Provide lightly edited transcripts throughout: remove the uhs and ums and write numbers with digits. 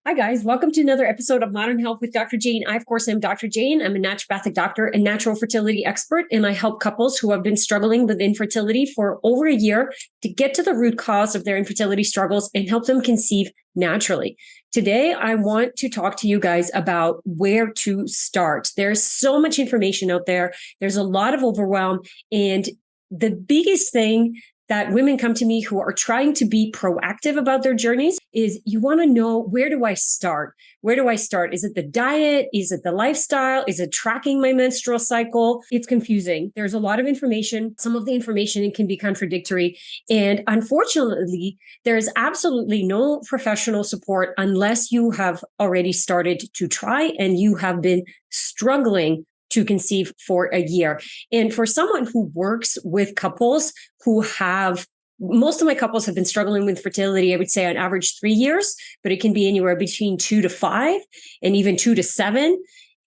Hi, guys. Welcome to another episode of Modern Health with Dr. Jane. I, of course, am Dr. Jane. I'm a naturopathic doctor and natural fertility expert, and I help couples who have been struggling with infertility for over a year to get to the root cause of their infertility struggles and help them conceive naturally. Today, I want to talk to you guys about where to start. There's so much information out there. There's a lot of overwhelm, and the biggest thing that women come to me who are trying to be proactive about their journeys is you want to know, where do I start? Where do I start? Is it the diet? Is it the lifestyle? Is it tracking my menstrual cycle? It's confusing. There's a lot of information. Some of the information can be contradictory. And unfortunately, there's absolutely no professional support unless you have already started to try and you have been struggling to conceive for a year. And for someone who works with couples who have, most of my couples have been struggling with fertility, I would say on average 3 years, but it can be anywhere between 2 to 5 and even 2 to 7.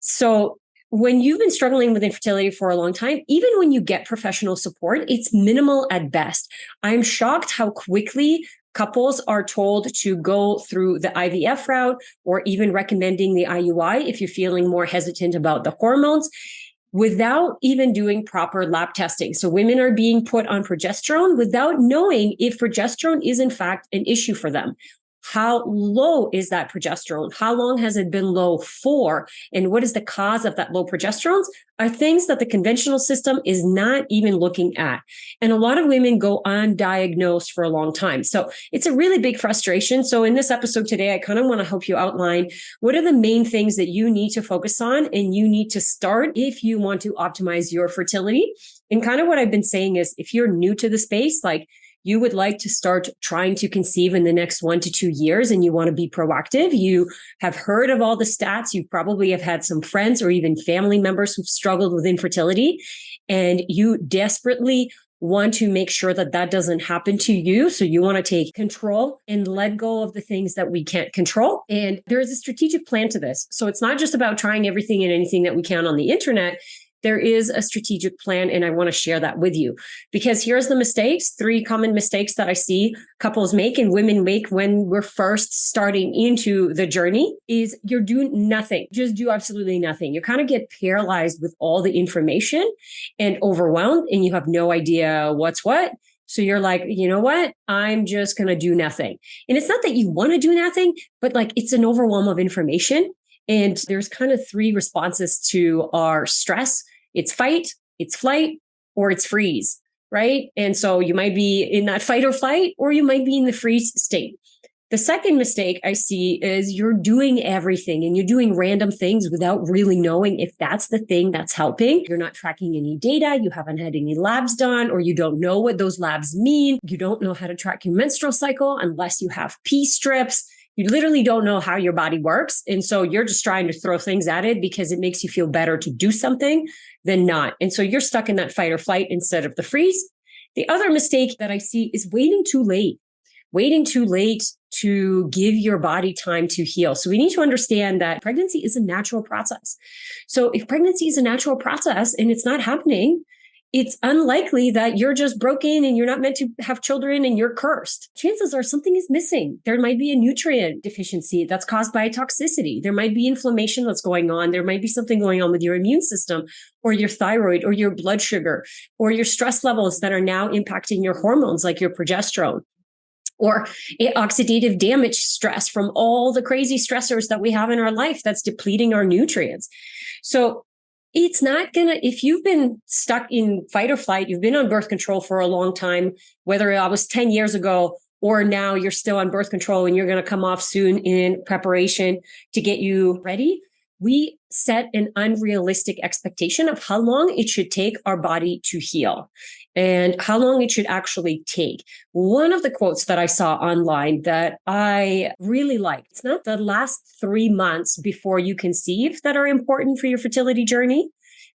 So when you've been struggling with infertility for a long time, even when you get professional support, it's minimal at best. I'm shocked how quickly couples are told to go through the IVF route or even recommending the IUI if you're feeling more hesitant about the hormones without even doing proper lab testing. So women are being put on progesterone without knowing if progesterone is in fact an issue for them. How low is that progesterone? How long has it been low for? And what is the cause of that low progesterone? Are things that the conventional system is not even looking at. And a lot of women go undiagnosed for a long time. So it's a really big frustration. So in this episode today, I kind of want to help you outline what are the main things that you need to focus on and you need to start if you want to optimize your fertility. And kind of what I've been saying is if you're new to the space, like you would like to start trying to conceive in the next 1 to 2 years and you want to be proactive, you have heard of all the stats, you probably have had some friends or even family members who've struggled with infertility, and you desperately want to make sure that that doesn't happen to you. So you want to take control and let go of the things that we can't control. And there is a strategic plan to this. So it's not just about trying everything and anything that we can on the internet. There is a strategic plan, and I want to share that with you because here's the mistakes, 3 common mistakes that I see couples make and women make when we're first starting into the journey is you're doing nothing, just do absolutely nothing. You kind of get paralyzed with all the information and overwhelmed, and you have no idea what's what. So you're like, you know what? I'm just going to do nothing. And it's not that you want to do nothing, but like it's an overwhelm of information. And there's kind of 3 responses to our stress. It's fight, it's flight, or it's freeze, right? And so you might be in that fight or flight, or you might be in the freeze state. The second mistake I see is you're doing everything and you're doing random things without really knowing if that's the thing that's helping. You're not tracking any data. You haven't had any labs done, or you don't know what those labs mean. You don't know how to track your menstrual cycle unless you have pee strips. You literally don't know how your body works. And so you're just trying to throw things at it because it makes you feel better to do something than not. And so you're stuck in that fight or flight instead of the freeze. The other mistake that I see is waiting too late to give your body time to heal. So we need to understand that pregnancy is a natural process. So if pregnancy is a natural process and it's not happening, it's unlikely that you're just broken and you're not meant to have children and you're cursed. Chances are something is missing. There might be a nutrient deficiency that's caused by a toxicity. There might be inflammation that's going on. There might be something going on with your immune system or your thyroid or your blood sugar or your stress levels that are now impacting your hormones like your progesterone, or oxidative damage stress from all the crazy stressors that we have in our life that's depleting our nutrients. So it's not going to, if you've been stuck in fight or flight, you've been on birth control for a long time, whether I was 10 years ago or now you're still on birth control and you're going to come off soon in preparation to get you ready, we set an unrealistic expectation of how long it should take our body to heal and how long it should actually take. One of the quotes that I saw online that I really liked, it's not the last 3 months before you conceive that are important for your fertility journey,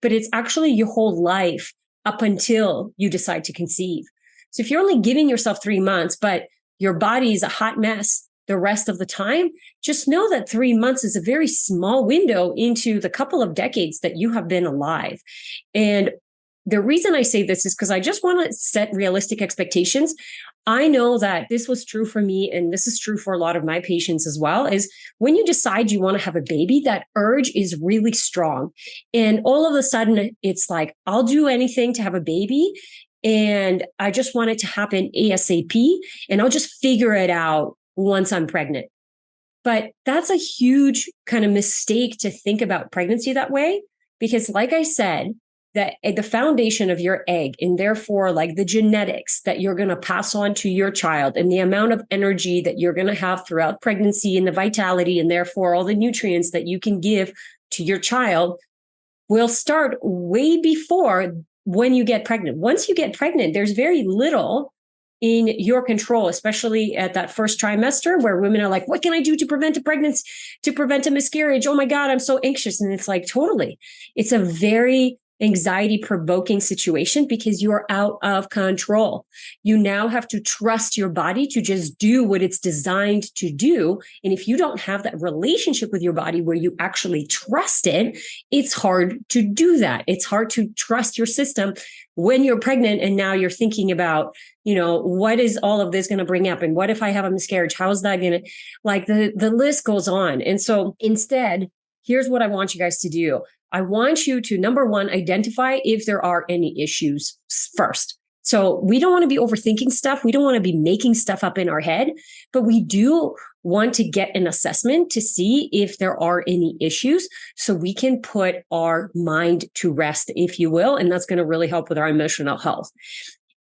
but it's actually your whole life up until you decide to conceive. So if you're only giving yourself 3 months, but your body is a hot mess the rest of the time, just know that 3 months is a very small window into the couple of decades that you have been alive. And the reason I say this is because I just want to set realistic expectations. I know that this was true for me, and this is true for a lot of my patients as well, is when you decide you want to have a baby, that urge is really strong. And all of a sudden, it's like, I'll do anything to have a baby. And I just want it to happen ASAP, and I'll just figure it out once I'm pregnant. But that's a huge kind of mistake to think about pregnancy that way, because like I said, that the foundation of your egg, and therefore like the genetics that you're going to pass on to your child, and the amount of energy that you're going to have throughout pregnancy, and the vitality, and therefore all the nutrients that you can give to your child, will start way before when you get pregnant. Once you get pregnant, there's very little in your control, especially at that first trimester, where women are like, what can I do to prevent a pregnancy, to prevent a miscarriage? Oh my God, I'm so anxious. And it's like, totally. It's a very anxiety provoking situation because you're out of control. You now have to trust your body to just do what it's designed to do. And if you don't have that relationship with your body where you actually trust it, it's hard to do that. It's hard to trust your system when you're pregnant. And now you're thinking about, what is all of this going to bring up? And what if I have a miscarriage? How is that going to, like, the list goes on. And so instead, here's what I want you guys to do. I want you to, number one, identify if there are any issues first. So we don't want to be overthinking stuff. We don't want to be making stuff up in our head, but we do want to get an assessment to see if there are any issues so we can put our mind to rest, if you will. And that's going to really help with our emotional health.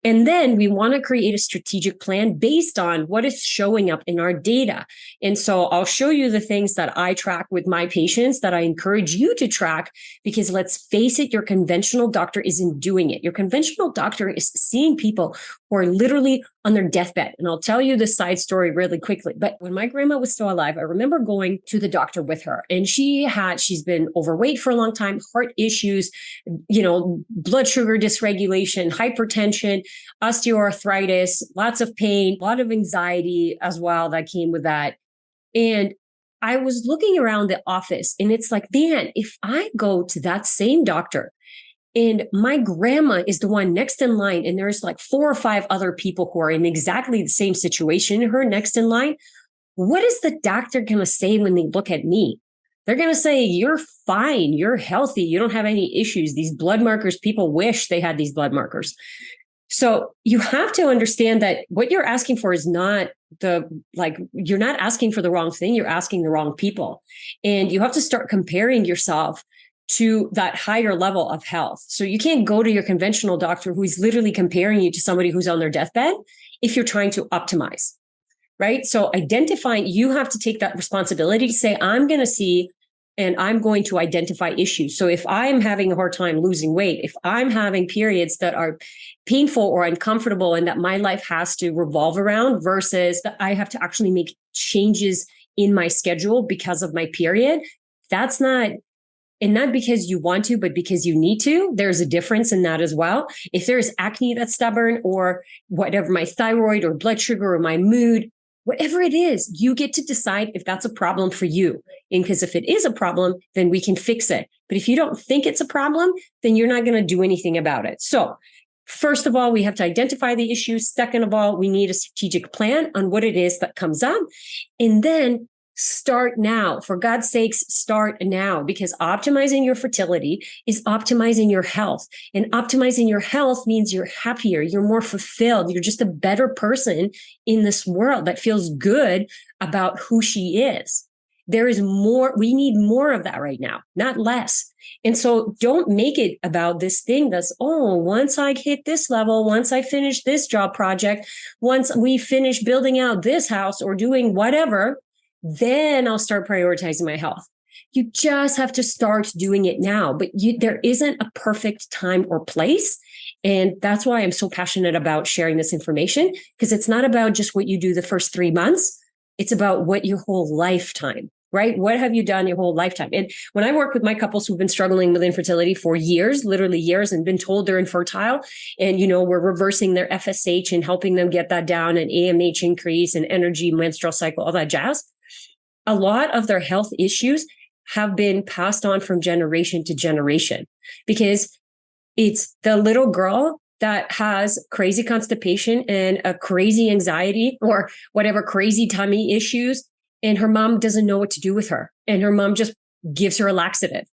And then we want to create a strategic plan based on what is showing up in our data. And so I'll show you the things that I track with my patients that I encourage you to track, because let's face it, your conventional doctor isn't doing it. Your conventional doctor is seeing people who are literally on their deathbed. And I'll tell you this side story really quickly. But when my grandma was still alive, I remember going to the doctor with her, and she's been overweight for a long time, heart issues, blood sugar dysregulation, hypertension, osteoarthritis, lots of pain, a lot of anxiety as well that came with that. And I was looking around the office, and it's like, man, if I go to that same doctor and my grandma is the one next in line, and there's like 4 or 5 other people who are in exactly the same situation, her next in line, what is the doctor going to say when they look at me? They're going to say, you're fine, you're healthy, you don't have any issues. These blood markers, people wish they had these blood markers. So you have to understand that what you're asking for is not you're not asking for the wrong thing, you're asking the wrong people. And you have to start comparing yourself to that higher level of health. So you can't go to your conventional doctor who is literally comparing you to somebody who's on their deathbed if you're trying to optimize, right? So identifying, you have to take that responsibility to say, I'm going to see and I'm going to identify issues. So if I'm having a hard time losing weight, if I'm having periods that are painful or uncomfortable and that my life has to revolve around versus that I have to actually make changes in my schedule because of my period, that's not, and not because you want to, but because you need to. There's a difference in that as well. If there's acne that's stubborn or whatever, my thyroid or blood sugar or my mood, whatever it is, you get to decide if that's a problem for you. And because if it is a problem, then we can fix it. But if you don't think it's a problem, then you're not going to do anything about it. So first of all, we have to identify the issues. Second of all, we need a strategic plan on what it is that comes up. And then start now. For God's sakes, start now, because optimizing your fertility is optimizing your health. And optimizing your health means you're happier, you're more fulfilled, you're just a better person in this world that feels good about who she is. There is more, we need more of that right now, not less. And so don't make it about this thing that's, once I hit this level, once I finish this job project, once we finish building out this house or doing whatever, then I'll start prioritizing my health. You just have to start doing it now, but there isn't a perfect time or place. And that's why I'm so passionate about sharing this information, because it's not about just what you do the first 3 months. It's about what your whole lifetime, right? What have you done your whole lifetime? And when I work with my couples who've been struggling with infertility for years, literally years, and been told they're infertile, and, we're reversing their FSH and helping them get that down, and AMH increase and energy, menstrual cycle, all that jazz. A lot of their health issues have been passed on from generation to generation, because it's the little girl that has crazy constipation and a crazy anxiety or whatever crazy tummy issues. And her mom doesn't know what to do with her. And her mom just gives her a laxative.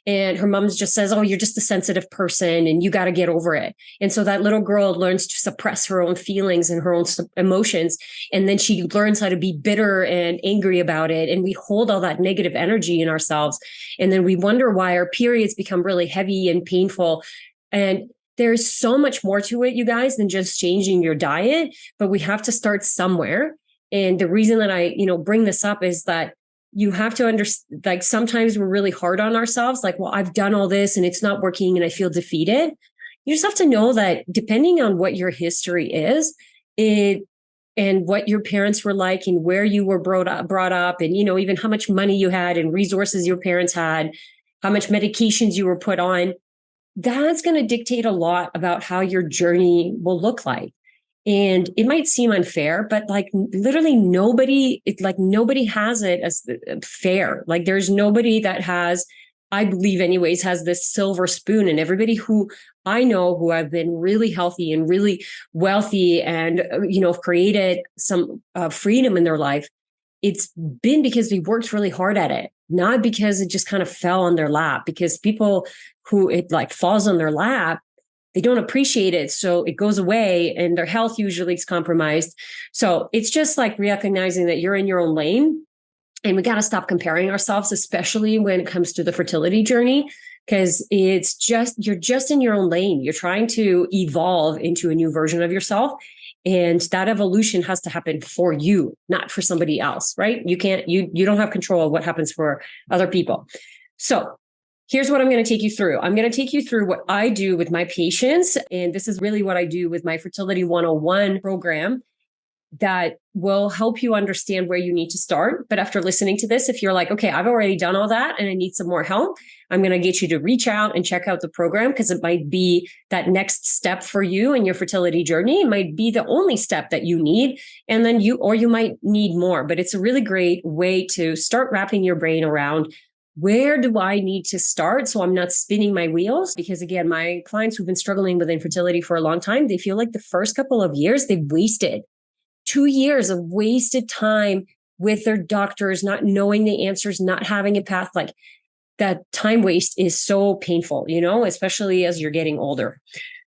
And her mom just says, oh, you're just a sensitive person and you got to get over it. And so that little girl learns to suppress her own feelings and her own emotions. And then she learns how to be bitter and angry about it. And we hold all that negative energy in ourselves. And then we wonder why our periods become really heavy and painful. And there's so much more to it, you guys, than just changing your diet, but we have to start somewhere. And the reason that I, bring this up is that you have to understand, like, sometimes we're really hard on ourselves. Like, well, I've done all this and it's not working and I feel defeated. You just have to know that depending on what your history is, and what your parents were like and where you were brought up and, even how much money you had and resources your parents had, how much medications you were put on, that's going to dictate a lot about how your journey will look like. And it might seem unfair, but like literally nobody has it as fair. Like there's nobody that has, I believe anyways, has this silver spoon. And everybody who I know who have been really healthy and really wealthy and, created some freedom in their life, it's been because they worked really hard at it, not because it just kind of fell on their lap. Because people who it like falls on their lap, they don't appreciate it. So it goes away and their health usually is compromised. So it's just like recognizing that you're in your own lane, and we got to stop comparing ourselves, especially when it comes to the fertility journey, because you're just in your own lane. You're trying to evolve into a new version of yourself. And that evolution has to happen for you, not for somebody else, right? You don't have control of what happens for other people. So here's what I'm going to take you through. I'm going to take you through what I do with my patients. And this is really what I do with my Fertility 101 program that will help you understand where you need to start. But after listening to this, if you're like, okay, I've already done all that and I need some more help, I'm going to get you to reach out and check out the program, because it might be that next step for you in your fertility journey. It might be the only step that you need. And then you might need more, but it's a really great way to start wrapping your brain around, where do I need to start so I'm not spinning my wheels? Because again, my clients who've been struggling with infertility for a long time, they feel like the first couple of years they've wasted 2 years of wasted time with their doctors, not knowing the answers, not having a path. Like that time waste is so painful, especially as you're getting older.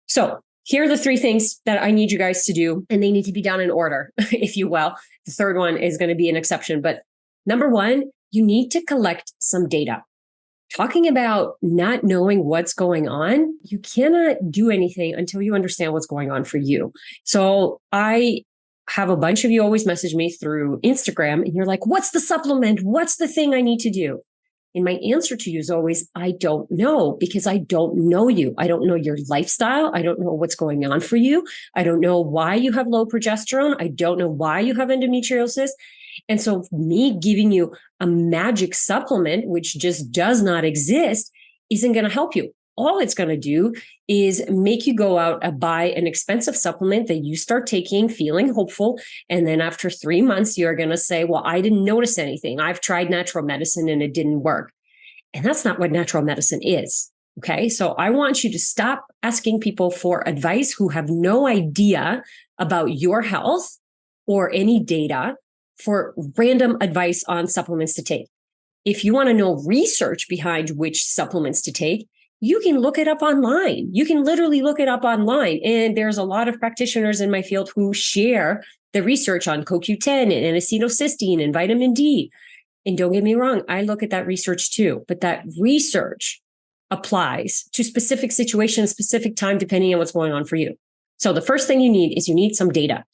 So here are the 3 things that I need you guys to do, and they need to be done in order, if you will. The third one is going to be an exception. But number 1, you need to collect some data. Talking about not knowing what's going on, you cannot do anything until you understand what's going on for you. So I have a bunch of you always message me through Instagram and you're like, what's the supplement? What's the thing I need to do? And my answer to you is always, I don't know, because I don't know you. I don't know your lifestyle. I don't know what's going on for you. I don't know why you have low progesterone. I don't know why you have endometriosis. And so me giving you a magic supplement, which just does not exist, isn't going to help you. All it's going to do is make you go out and buy an expensive supplement that you start taking, feeling hopeful. And then after 3 months, you're going to say, well, I didn't notice anything. I've tried natural medicine and it didn't work. And that's not what natural medicine is. Okay. So I want you to stop asking people for advice who have no idea about your health or any data for random advice on supplements to take. If you want to know research behind which supplements to take, you can look it up online. You can literally look it up online. And there's a lot of practitioners in my field who share the research on CoQ10 and acetylcysteine and vitamin D. And don't get me wrong, I look at that research too, but that research applies to specific situations, specific time, depending on what's going on for you. So the first thing you need is you need some data.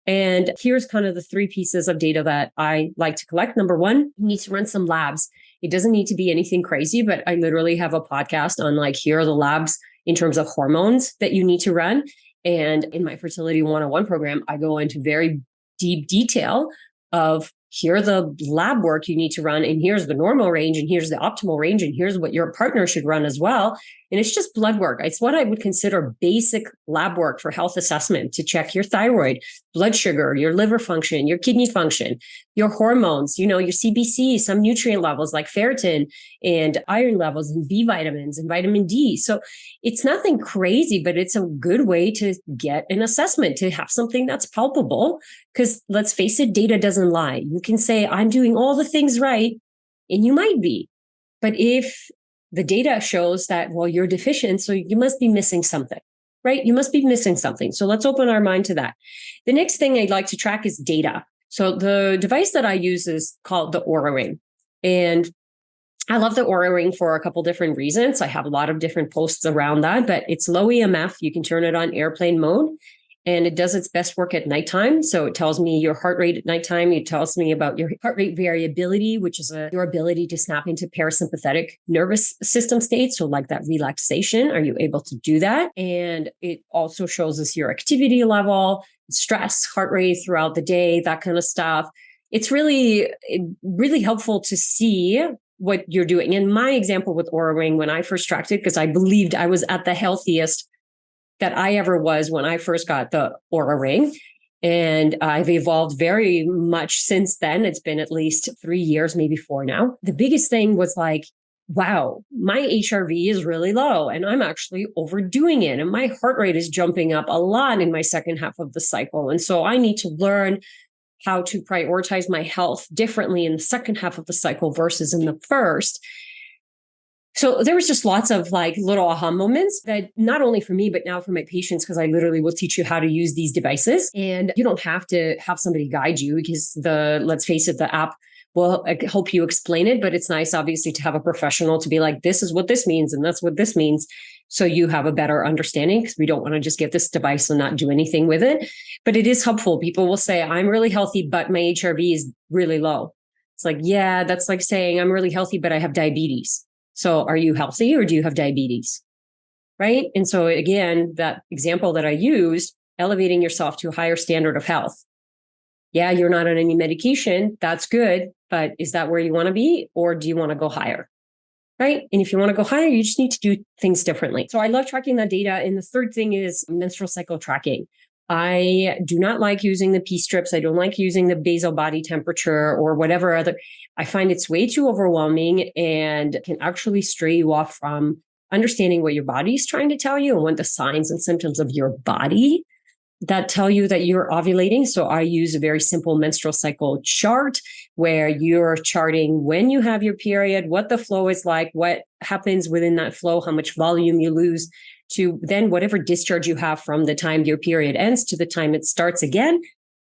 And here's kind of the 3 pieces of data that I like to collect. Number 1, you need to run some labs. It doesn't need to be anything crazy, but I literally have a podcast on like, here are the labs in terms of hormones that you need to run. And in my Fertility 101 program, I go into very deep detail of here are the lab work you need to run, and here's the normal range, and here's the optimal range, and here's what your partner should run as well. And it's just blood work. It's what I would consider basic lab work for health assessment to check your thyroid, blood sugar, your liver function, your kidney function, your hormones, your CBC, some nutrient levels like ferritin and iron levels and B vitamins and vitamin D. So it's nothing crazy, but it's a good way to get an assessment, to have something that's palpable. Because let's face it, data doesn't lie. You can say, I'm doing all the things right, and you might be. But if the data shows that, well, you're deficient, so you must be missing something, right? You must be missing something. So let's open our mind to that. The next thing I'd like to track is data. So the device that I use is called the Oura Ring. And I love the Oura Ring for a couple different reasons. I have a lot of different posts around that, but it's low EMF. You can turn it on airplane mode, and it does its best work at nighttime. So it tells me your heart rate at nighttime. It tells me about your heart rate variability, which is your ability to snap into parasympathetic nervous system states. So like that relaxation, are you able to do that? And it also shows us your activity level, stress, heart rate throughout the day, that kind of stuff. It's really helpful to see what you're doing. And my example with Oura Ring, when I first tracked it, because I believed I was at the healthiest that I ever was when I first got the Oura Ring. And I've evolved very much since then. It's been at least 3 years, maybe 4 now. The biggest thing was like, wow, my HRV is really low and I'm actually overdoing it. And my heart rate is jumping up a lot in my second half of the cycle. And so I need to learn how to prioritize my health differently in the second half of the cycle versus in the first. So there was just lots of like little aha moments that not only for me, but now for my patients, because I literally will teach you how to use these devices. And you don't have to have somebody guide you, because let's face it, the app will help you explain it. But it's nice, obviously, to have a professional to be like, this is what this means, and that's what this means. So you have a better understanding, because we don't want to just get this device and not do anything with it. But it is helpful. People will say, I'm really healthy, but my HRV is really low. It's like, yeah, that's like saying I'm really healthy, but I have diabetes. So are you healthy or do you have diabetes? Right? And so again, that example that I used, elevating yourself to a higher standard of health. Yeah, you're not on any medication. That's good. But is that where you want to be? Or do you want to go higher? Right? And if you want to go higher, you just need to do things differently. So I love tracking that data. And the third thing is menstrual cycle tracking. I do not like using the P strips. I don't like using the basal body temperature or whatever other. I find it's way too overwhelming and can actually stray you off from understanding what your body is trying to tell you and what the signs and symptoms of your body that tell you that you're ovulating. So I use a very simple menstrual cycle chart where you're charting when you have your period, what the flow is like, what happens within that flow, how much volume you lose, to then whatever discharge you have from the time your period ends to the time it starts again.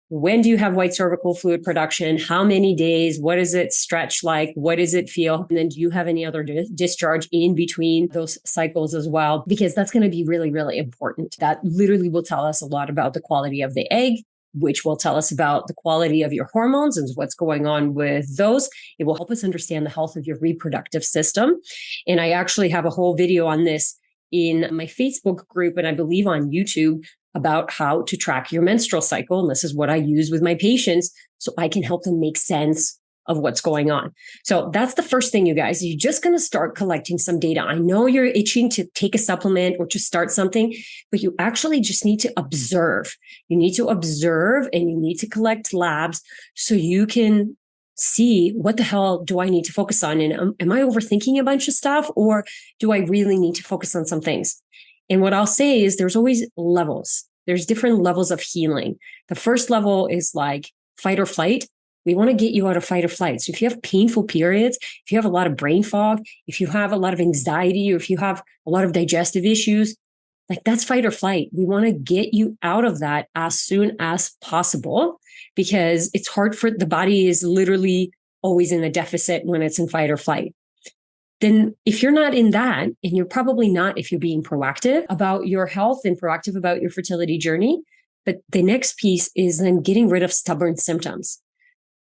When do you have white cervical fluid production? How many days? What does it stretch like? What does it feel? And then do you have any other discharge in between those cycles as well? Because that's going to be really, really important. That literally will tell us a lot about the quality of the egg, which will tell us about the quality of your hormones and what's going on with those. It will help us understand the health of your reproductive system. And I actually have a whole video on this in my Facebook group, and I believe on YouTube, about how to track your menstrual cycle. And this is what I use with my patients so I can help them make sense of what's going on. So that's the first thing, you guys. You're just going to start collecting some data. I know you're itching to take a supplement or to start something, but you actually just need to observe. You need to observe and you need to collect labs so you can see what the hell do I need to focus on? And am I overthinking a bunch of stuff, or do I really need to focus on some things? And what I'll say is there's always levels. There's different levels of healing. The first level is like fight or flight. We want to get you out of fight or flight. So if you have painful periods, if you have a lot of brain fog, if you have a lot of anxiety, or if you have a lot of digestive issues, like that's fight or flight. We want to get you out of that as soon as possible, because it's hard for the body is literally always in a deficit when it's in fight or flight. Then if you're not in that, and you're probably not if you're being proactive about your health and proactive about your fertility journey, but the next piece is then getting rid of stubborn symptoms.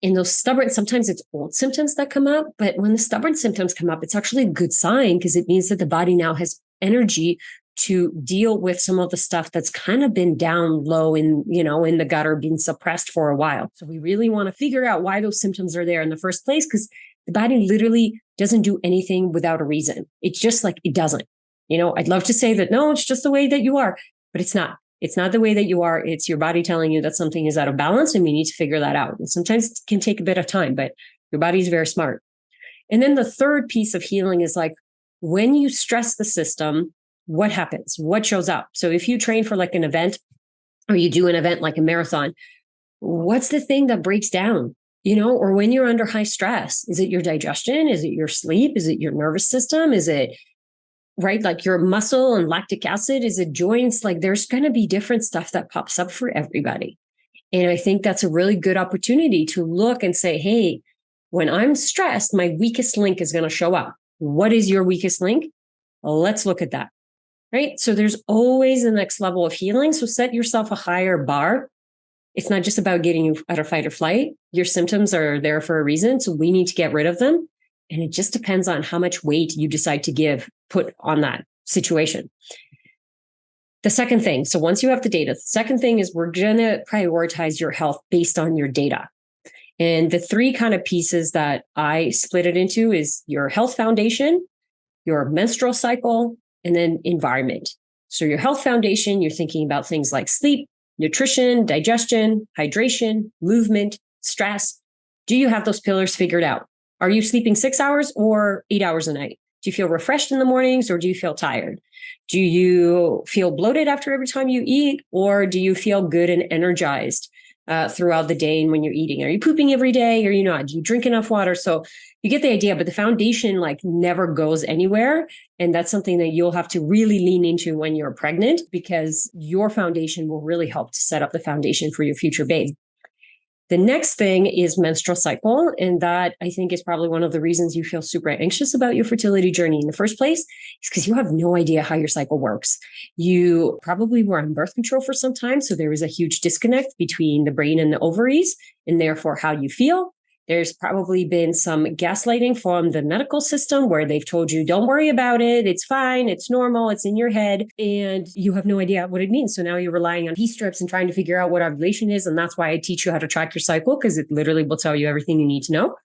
And those stubborn, sometimes it's old symptoms that come up, but when the stubborn symptoms come up, it's actually a good sign, because it means that the body now has energy to deal with some of the stuff that's kind of been down low in the gut or being suppressed for a while. So we really want to figure out why those symptoms are there in the first place, because the body literally doesn't do anything without a reason. It's just like, it doesn't. I'd love to say that, no, it's just the way that you are, but it's not. It's not the way that you are. It's your body telling you that something is out of balance and we need to figure that out. And sometimes it can take a bit of time, but your body is very smart. And then the third piece of healing is like when you stress the system, what happens? What shows up? So if you train for like an event or you do an event like a marathon, what's the thing that breaks down? Or when you're under high stress, is it your digestion? Is it your sleep? Is it your nervous system? Is it, right, like your muscle and lactic acid? Is it joints? Like there's going to be different stuff that pops up for everybody. And I think that's a really good opportunity to look and say, hey, when I'm stressed, my weakest link is going to show up. What is your weakest link? Well, let's look at that, right? So there's always the next level of healing. So set yourself a higher bar. It's not just about getting you out of fight or flight. Your symptoms are there for a reason. So we need to get rid of them. And it just depends on how much weight you decide to put on that situation. The second thing, so once you have the data, the second thing is we're going to prioritize your health based on your data. And the three kind of pieces that I split it into is your health foundation, your menstrual cycle, and then environment. So your health foundation, you're thinking about things like sleep, nutrition, digestion, hydration, movement, stress. Do you have those pillars figured out? Are you sleeping 6 hours or 8 hours a night? Do you feel refreshed in the mornings or do you feel tired? Do you feel bloated after every time you eat, or do you feel good and energized throughout the day and when you're eating? Are you pooping every day or are you not? Do you drink enough water? So you get the idea, but the foundation like never goes anywhere. And that's something that you'll have to really lean into when you're pregnant, because your foundation will really help to set up the foundation for your future babe. The next thing is menstrual cycle. And that I think is probably one of the reasons you feel super anxious about your fertility journey in the first place, is because you have no idea how your cycle works. You probably were on birth control for some time. So there is a huge disconnect between the brain and the ovaries, and therefore how you feel. There's probably been some gaslighting from the medical system where they've told you, don't worry about it. It's fine. It's normal. It's in your head. And you have no idea what it means. So now you're relying on P-strips and trying to figure out what ovulation is. And that's why I teach you how to track your cycle, because it literally will tell you everything you need to know.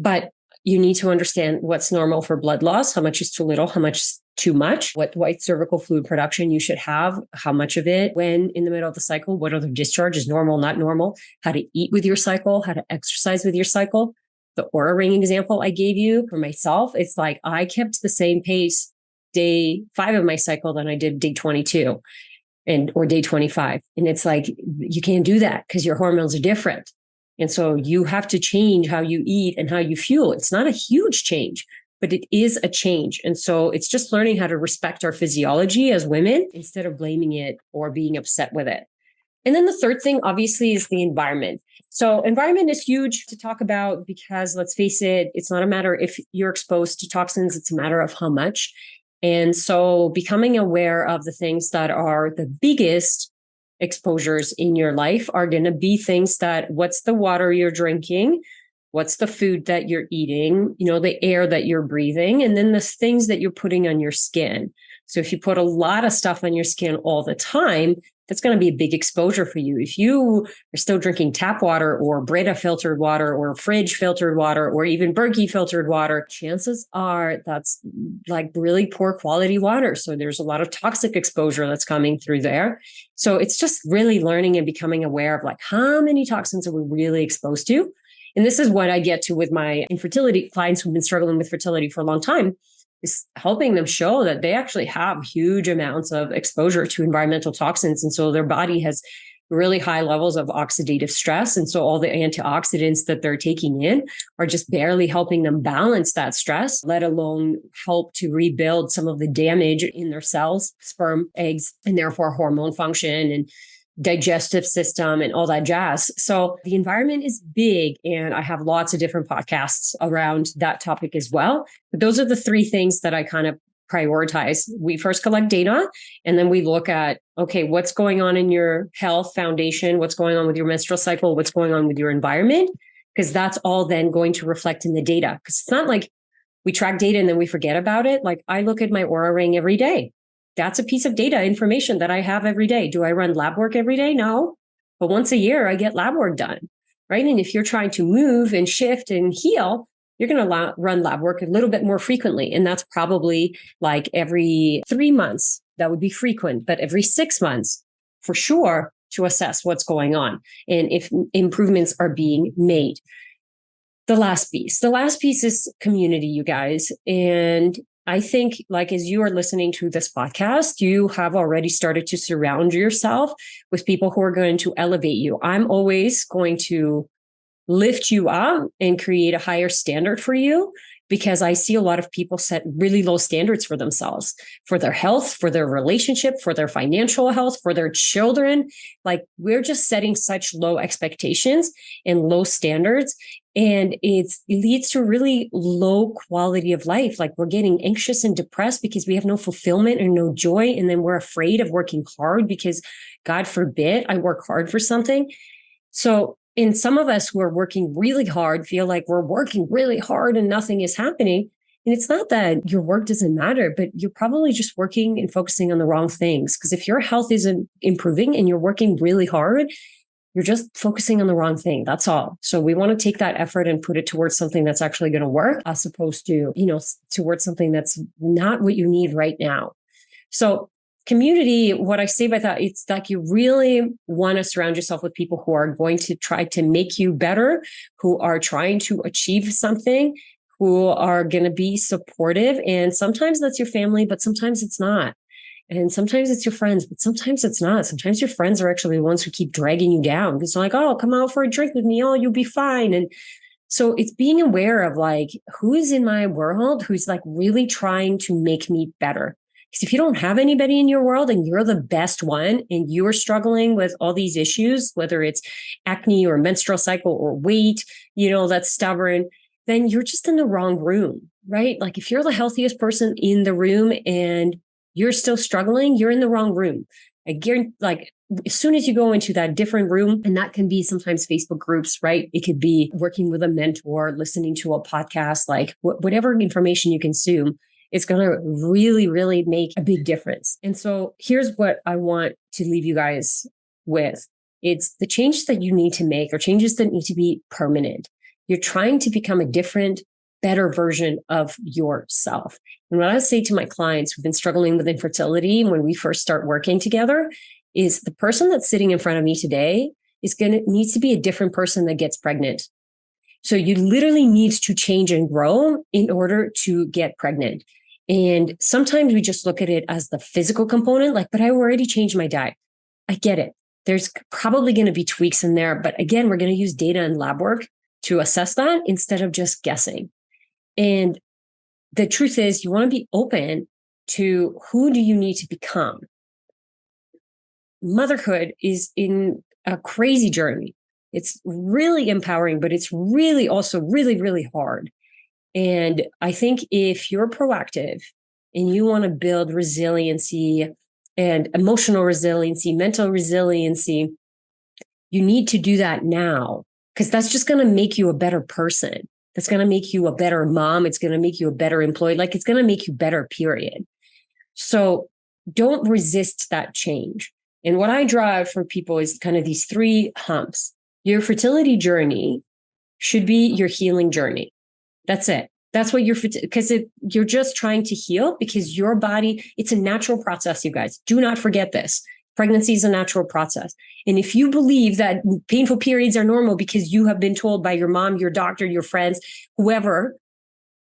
But you need to understand what's normal for blood loss, how much is too little, how much is too much, what white cervical fluid production you should have, how much of it, when in the middle of the cycle, what other discharge is normal, not normal, how to eat with your cycle, how to exercise with your cycle. The Oura Ring example I gave you for myself, it's like I kept the same pace day 5 of my cycle than I did day 22 or day 25. And it's like, you can't do that because your hormones are different. And so you have to change how you eat and how you fuel. It's not a huge change, but it is a change. And so it's just learning how to respect our physiology as women instead of blaming it or being upset with it. And then the third thing, obviously, is the environment. So environment is huge to talk about because, let's face it, it's not a matter if you're exposed to toxins, it's a matter of how much. And so becoming aware of the things that are the biggest exposures in your life are going to be things that, what's the water you're drinking? What's the food that you're eating? The air that you're breathing, and then the things that you're putting on your skin. So if you put a lot of stuff on your skin all the time, that's going to be a big exposure for you. If you are still drinking tap water or Brita filtered water or fridge filtered water or even Berkey filtered water, chances are that's like really poor quality water. So there's a lot of toxic exposure that's coming through there. So it's just really learning and becoming aware of like, how many toxins are we really exposed to? And this is what I get to with my infertility clients who've been struggling with fertility for a long time, is helping them show that they actually have huge amounts of exposure to environmental toxins. And so their body has really high levels of oxidative stress. And so all the antioxidants that they're taking in are just barely helping them balance that stress, let alone help to rebuild some of the damage in their cells, sperm, eggs, and therefore hormone function and digestive system and all that jazz. So the environment is big, and I have lots of different podcasts around that topic as well. But those are the three things that I kind of prioritize. We first collect data, and then we look at, okay, what's going on in your health foundation? What's going on with your menstrual cycle? What's going on with your environment? Because that's all then going to reflect in the data. Because it's not like we track data and then we forget about it. Like I look at my Oura Ring every day. That's a piece of data information that I have every day. Do I run lab work every day? No. But once a year, I get lab work done, right? And if you're trying to move and shift and heal, you're going to run lab work a little bit more frequently. And that's probably like every 3 months. That would be frequent. But every 6 months, for sure to assess what's going on and if improvements are being made. The last piece is community, you guys. And I think, like, as you are listening to this podcast, you have already started to surround yourself with people who are going to elevate you. I'm always going to lift you up and create a higher standard for you, because I see a lot of people set really low standards for themselves, for their health, for their relationship, for their financial health, for their children. Like, we're just setting such low expectations and low standards. And it leads to really low quality of life. Like, we're getting anxious and depressed because we have no fulfillment and no joy. And then we're afraid of working hard because, God forbid, I work hard for something. So, and some of us who are working really hard feel like we're working really hard and nothing is happening. And it's not that your work doesn't matter, but you're probably just working and focusing on the wrong things. Because if your health isn't improving and you're working really hard, you're just focusing on the wrong thing. That's all. So we want to take that effort and put it towards something that's actually going to work, as opposed to, towards something that's not what you need right now. So community, what I say by that, it's like you really want to surround yourself with people who are going to try to make you better, who are trying to achieve something, who are going to be supportive. And sometimes that's your family, but sometimes it's not. And sometimes it's your friends, but sometimes it's not. Sometimes your friends are actually the ones who keep dragging you down, because they're like, oh, come out for a drink with me. Oh, you'll be fine. And so it's being aware of, like, who is in my world who's like really trying to make me better. Because if you don't have anybody in your world and you're the best one and you're struggling with all these issues, whether it's acne or menstrual cycle or weight, that's stubborn, then you're just in the wrong room, right? Like, if you're the healthiest person in the room and you're still struggling, you're in the wrong room. I guarantee, like, as soon as you go into that different room, and that can be sometimes Facebook groups, right? It could be working with a mentor, listening to a podcast, like whatever information you consume, it's going to really, really make a big difference. And so here's what I want to leave you guys with. It's the changes that you need to make are changes that need to be permanent. You're trying to become a different, better version of yourself. And what I say to my clients who've been struggling with infertility when we first start working together is, the person that's sitting in front of me today needs to be a different person that gets pregnant. So you literally need to change and grow in order to get pregnant. And sometimes we just look at it as the physical component, like, but I already changed my diet. I get it. There's probably going to be tweaks in there. But again, we're going to use data and lab work to assess that instead of just guessing. And the truth is, you want to be open to, who do you need to become? Motherhood is in a crazy journey. It's really empowering, but it's really also really, really hard. And I think if you're proactive and you want to build resiliency and emotional resiliency, mental resiliency, you need to do that now, because that's just going to make you a better person. That's going to make you a better mom. It's going to make you a better employee. Like, it's going to make you better, period. So don't resist that change. And what I drive for people is kind of these 3 humps. Your fertility journey should be your healing journey. That's it. That's what you're just trying to heal, because your body, it's a natural process, you guys. Do not forget this. Pregnancy is a natural process. And if you believe that painful periods are normal because you have been told by your mom, your doctor, your friends, whoever,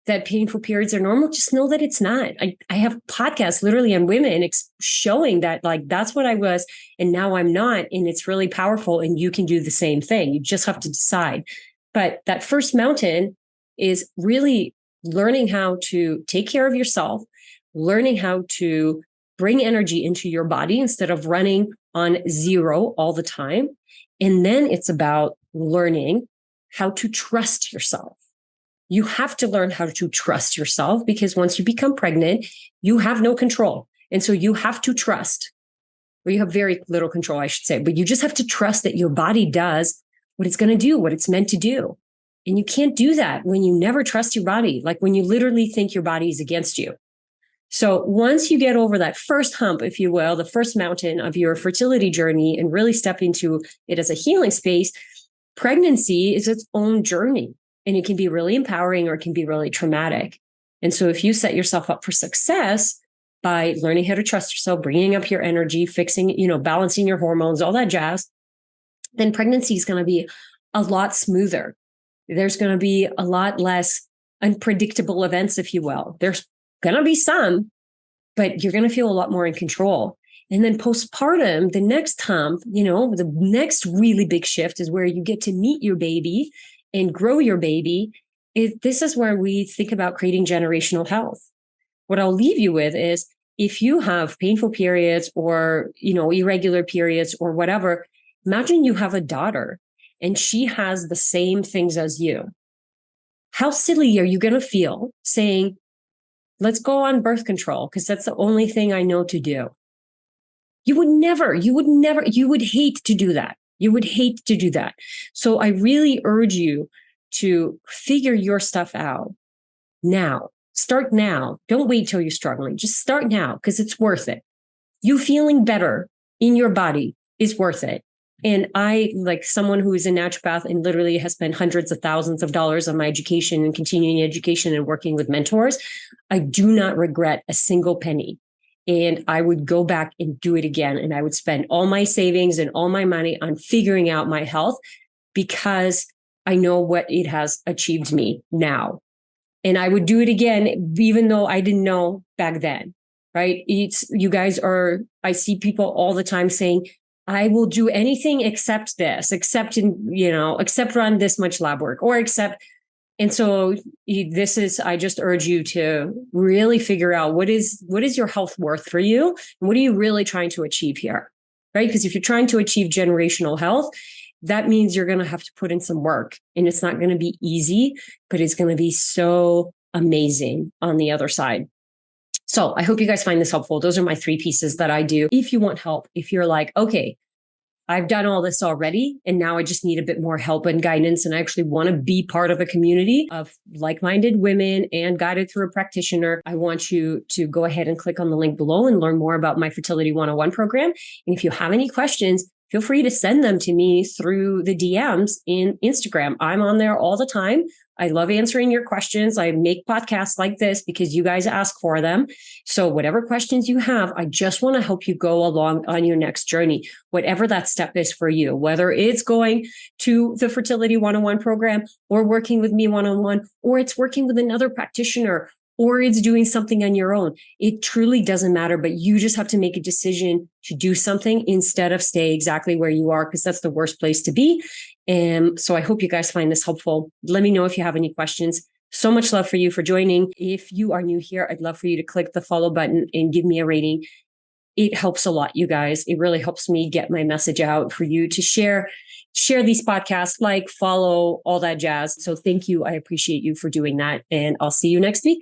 that painful periods are normal, just know that it's not. I have podcasts literally on women showing that, like, that's what I was and now I'm not. And it's really powerful, and you can do the same thing. You just have to decide. But that first mountain is really learning how to take care of yourself, learning how to bring energy into your body instead of running on zero all the time. And then it's about learning how to trust yourself. You have to learn how to trust yourself, because once you become pregnant, you have no control. And so you have to trust, or you have very little control, I should say, but you just have to trust that your body does what it's going to do, what it's meant to do. And you can't do that when you never trust your body, like when you literally think your body is against you. So once you get over that first hump, if you will, the first mountain of your fertility journey, and really step into it as a healing space, pregnancy is its own journey. And it can be really empowering, or it can be really traumatic. And so if you set yourself up for success, by learning how to trust yourself, bringing up your energy, fixing, balancing your hormones, all that jazz, then pregnancy is going to be a lot smoother. There's going to be a lot less unpredictable events, if you will. There's going to be some, but you're going to feel a lot more in control. And then postpartum, the next hump, the next really big shift is where you get to meet your baby and grow your baby. This is where we think about creating generational health. What I'll leave you with is if you have painful periods or, irregular periods or whatever, imagine you have a daughter and she has the same things as you. How silly are you going to feel saying, let's go on birth control because that's the only thing I know to do? You would hate to do that. You would hate to do that. So I really urge you to figure your stuff out now. Start now. Don't wait till you're struggling. Just start now because it's worth it. You feeling better in your body is worth it. And I, like someone who is a naturopath and literally has spent hundreds of thousands of dollars on my education and continuing education and working with mentors, I do not regret a single penny. And I would go back and do it again. And I would spend all my savings and all my money on figuring out my health because I know what it has achieved me now. And I would do it again, even though I didn't know back then, right? You guys I see people all the time saying, I will do anything except this, except run this much lab work or except. And so I just urge you to really figure out what is your health worth for you? And what are you really trying to achieve here, right? Because if you're trying to achieve generational health, that means you're going to have to put in some work and it's not going to be easy, but it's going to be so amazing on the other side. So I hope you guys find this helpful. Those are my 3 pieces that I do. If you want help, if you're like, okay, I've done all this already, and now I just need a bit more help and guidance, and I actually want to be part of a community of like-minded women and guided through a practitioner, I want you to go ahead and click on the link below and learn more about my Fertility 101 program. And if you have any questions, feel free to send them to me through the DMs in Instagram. I'm on there all the time. I love answering your questions. I make podcasts like this because you guys ask for them. So whatever questions you have, I just want to help you go along on your next journey, whatever that step is for you, whether it's going to the Fertility 101 program or working with me one-on-one, or it's working with another practitioner, or it's doing something on your own. It truly doesn't matter, but you just have to make a decision to do something instead of stay exactly where you are, because that's the worst place to be. And so I hope you guys find this helpful. Let me know if you have any questions. So much love for you for joining. If you are new here, I'd love for you to click the follow button and give me a rating. It helps a lot, you guys. It really helps me get my message out for you to share these podcasts, follow, all that jazz. So thank you. I appreciate you for doing that. And I'll see you next week.